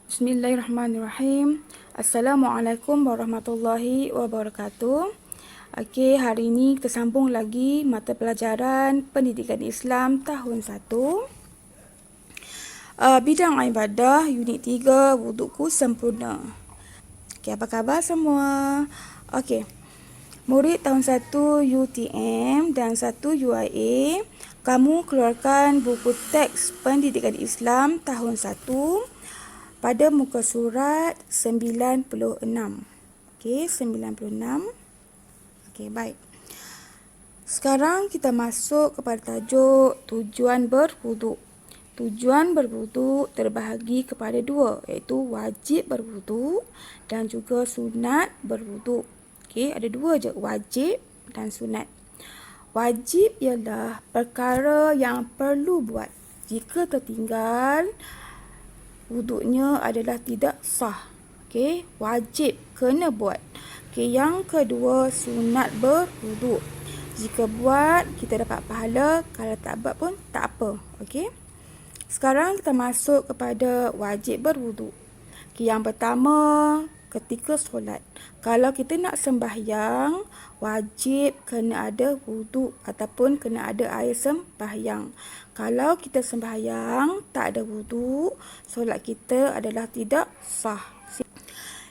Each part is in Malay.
Bismillahirrahmanirrahim. Assalamualaikum warahmatullahi wabarakatuh. Okey, hari ini kita sambung lagi mata pelajaran Pendidikan Islam tahun 1. Bidang ibadah unit 3, wudukku sempurna. Okey, apa khabar semua? Okey. Murid tahun 1 UTM dan 1 UIA, kamu keluarkan buku teks Pendidikan Islam tahun 1 pada muka surat 96. Okey, 96. Okey, baik. Sekarang kita masuk kepada tajuk tujuan berwuduk. Tujuan berwuduk terbahagi kepada dua, iaitu wajib berwuduk dan juga sunat berwuduk. Okey, ada dua je, wajib dan sunat. Wajib ialah perkara yang perlu buat. Jika tertinggal, wuduknya adalah tidak sah. Okey, wajib kena buat. Okey, yang kedua sunat berwuduk. Jika buat kita dapat pahala, kalau tak buat pun tak apa. Okey. Sekarang kita masuk kepada wajib berwuduk. Okey, yang pertama ketika solat. Kalau kita nak sembahyang, wajib kena ada wuduk ataupun kena ada air sembahyang. Kalau kita sembahyang tak ada wuduk, solat kita adalah tidak sah.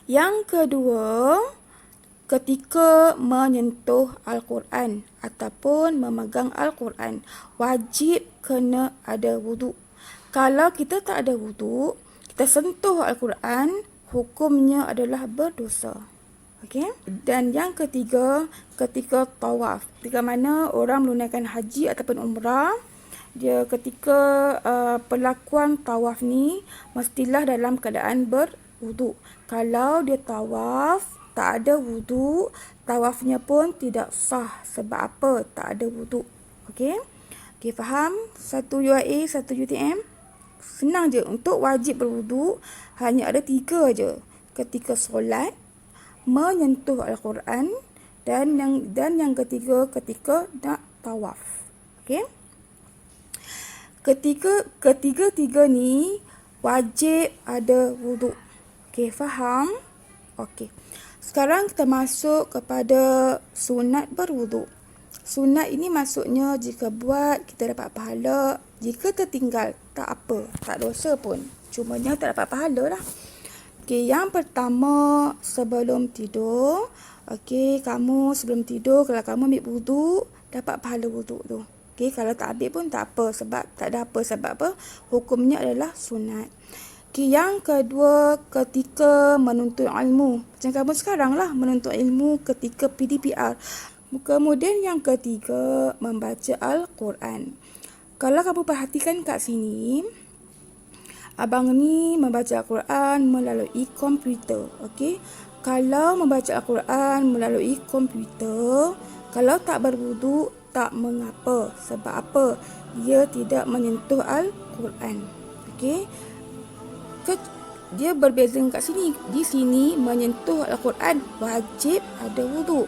Yang kedua, ketika menyentuh Al-Quran ataupun memegang Al-Quran, wajib kena ada wuduk. Kalau kita tak ada wuduk, kita sentuh Al-Quran, hukumnya adalah berdosa. Okey. Dan yang ketiga, ketika tawaf. Ketika mana orang menunaikan haji ataupun umrah, dia ketika perlakuan tawaf ni mestilah dalam keadaan berwuduk. Kalau dia tawaf tak ada wuduk, tawafnya pun tidak sah. Sebab apa? Tak ada wuduk. Okey. Okey, faham? 1 UIA, 1 UTM. Senang je. Untuk wajib berwuduk hanya ada 3 je. Ketika solat, menyentuh Al-Quran dan yang ketiga ketika nak tawaf. Okey. Ketiga-tiga ni wajib ada wuduk. Okey, faham? Okey. Sekarang kita masuk kepada sunat berwuduk. Sunat ini maksudnya jika buat kita dapat pahala, jika tertinggal tak apa, tak dosa pun. Cumanya tak dapat pahala lah. Okey, yang pertama sebelum tidur. Okey, kamu sebelum tidur kalau kamu ambil wuduk, dapat pahala wuduk tu. Okey, kalau tak ambil pun tak apa, sebab tak ada apa, sebab apa? Hukumnya adalah sunat. Okey, yang kedua ketika menuntut ilmu. Macam kamu sekarang lah menuntut ilmu ketika PDPR. Kemudian yang ketiga membaca Al-Quran. Kalau kamu perhatikan kat sini, abang ni membaca Al-Quran melalui komputer. Okey. Kalau membaca Al-Quran melalui komputer, kalau tak berwuduk tak mengapa. Sebab apa? Dia tidak menyentuh Al-Quran. Okey. Dia berbeza kat sini. Di sini menyentuh Al-Quran wajib ada wuduk.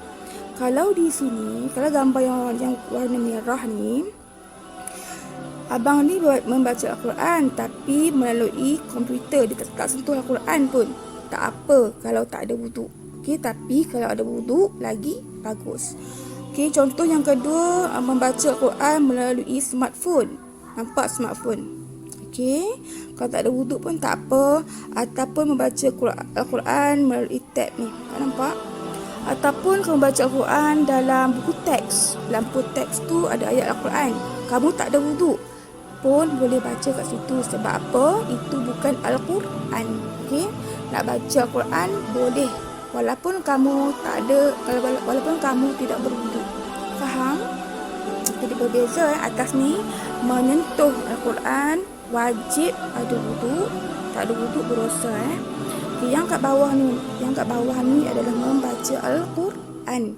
Kalau di sini, kalau gambar yang warna merah ni, abang ni membaca Al-Quran tapi melalui komputer. Dia tak sentuh Al-Quran pun. Tak apa kalau tak ada wuduk. Okey, tapi kalau ada wuduk lagi bagus. Okey, contoh yang kedua, membaca Al-Quran melalui smartphone. Nampak smartphone? Okey, kalau tak ada wuduk pun tak apa. Ataupun membaca Al-Quran melalui tab ni. Tak nampak? Ataupun kamu baca Al-Quran dalam buku teks. Dalam buku teks tu ada ayat Al-Quran. Kamu tak ada wuduk pun boleh baca kat situ. Sebab apa? Itu bukan Al-Quran. Okey? Nak baca Al-Quran boleh. Walaupun kamu tak ada, walaupun kamu tidak berwuduk. Faham? Jadi berbeza atas ni menyentuh Al-Quran wajib ada wuduk. Tak ada wuduk berdosa. Okay, yang kat bawah ni adalah membaca Al-Quran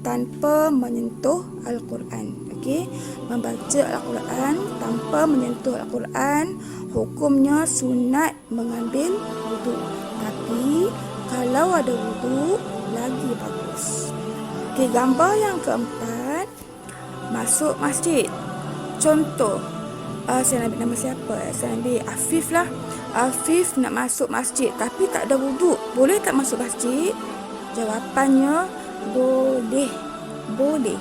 tanpa menyentuh Al-Quran. Okey, membaca Al-Quran tanpa menyentuh Al-Quran, hukumnya sunat mengambil wuduk. Tapi kalau ada wuduk lagi bagus. Okey, gambar yang keempat, masuk masjid. Contoh, saya ambil nama siapa? Saya ambil Afif lah. Afif nak masuk masjid tapi tak ada wuduk. Boleh tak masuk masjid? Jawapannya boleh. Boleh.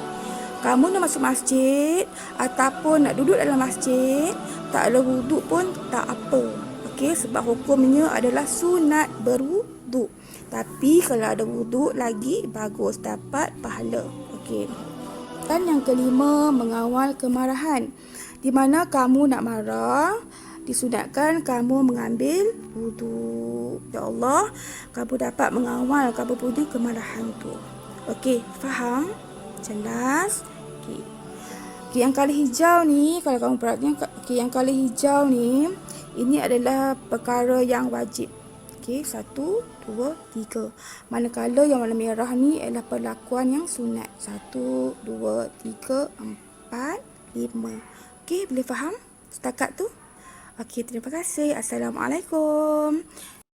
Kamu nak masuk masjid ataupun nak duduk dalam masjid, tak ada wuduk pun tak apa. Okey, sebab hukumnya adalah sunat berwuduk. Tapi kalau ada wuduk lagi bagus, dapat pahala. Okey. Dan yang kelima, mengawal kemarahan. Di mana kamu nak marah, disunatkan kamu mengambil wuduk. Ya Allah, kamu dapat mengawal kamu punya kemarahan tu. Okey, faham? Jelas? Okey. Okey, yang color hijau ni, kalau kamu perhatikan, okey, yang color hijau ni, ini adalah perkara yang wajib. Okey, 1, 2, 3. Manakala yang warna merah ni adalah perlakuan yang sunat. 1, 2, 3, 4, 5. Okey, boleh faham setakat tu? Okey, terima kasih. Assalamualaikum.